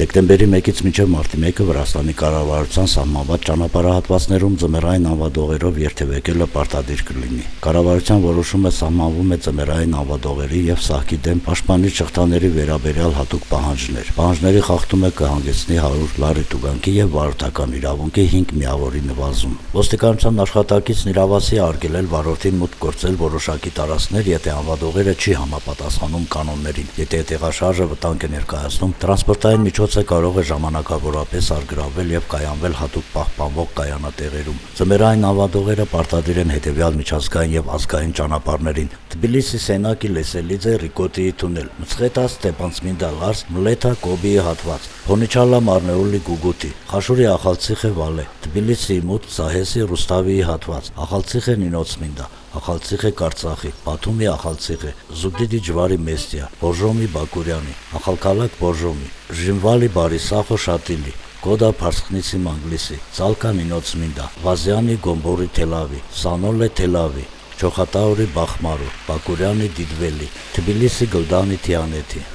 Դեկտեմբերի 1-ից մինչև մարտի 1-ը Վրաստանի կառավարության սահմանված ճանապարհահատվածներում ձմեռային անվադողերով երթևեկելը պարտադիր կլինի։ Կառավարության որոշումը սահմանվում է ձմեռային անվադողերի եւ սահքի դեմ պաշտպանիչ շղթաների վերաբերյալ հատուկ պահանջներ։ Պահանջների խախտումը կհանգեցնի 100 լարի տուգանքի եւ վարորդական իրավունքի 5 միավորի նվազում։ Ոստիկանության աշխատակիցն իրավասի է արգելել վարորդին մուտք գործել որոշակի տարածքներ, եթե անվադողերը չի համապատասխանում կանոններին։ Եթե տեղաշարժը վտանգ է ներկայացնում, տրանսպորտային միջոցը կարող է ժամանակավորապես արգրավել եւ կայանվել հատուկ պահպանվող կայանատեղերում։ Ձմեռային անվադողերը պարտադիր են հետեւյալ միջազգային եւ ազգային ճանապարհներին՝ Թբիլիսի-Սենակի Լեսելիձե-Ռիկոտիի թունել, Մցխետա-Ստեփանցմինդա-Լարս, Մլեթա-Կոբիի հատված, Փոնիչալա-Մարնեուլի-Գուգուտի, Խաշուրի-Ախալցիխե-Վալե, Թբիլիսիի մոտ Զահեսի-Ռուստավիի հատված, Ախալցիխե-Նինոցմինդա, Ախալցիխե-Կարծախի, Բաթումի-Ախալցիխե, Զուգդիդի-Ջվարի-Մեստիա, Բորժոմի-Բակուրյանի, Ախալքալակ-Բորժոմի, Ժինվալի-Բարիսախո-Շատիլի, Գոդա-Փարսխնիցի-Մանգլիսի, Ցալկա-Նինոցմինդա, Վազյանի-Գոմբորի-Թելավի, Սանոլե-Թելավի, Չոխատաուրի-Բախմարու, Բակուրյանի-Դիդվելի, Թբիլիսի-Գլդանի-Թիանեթի։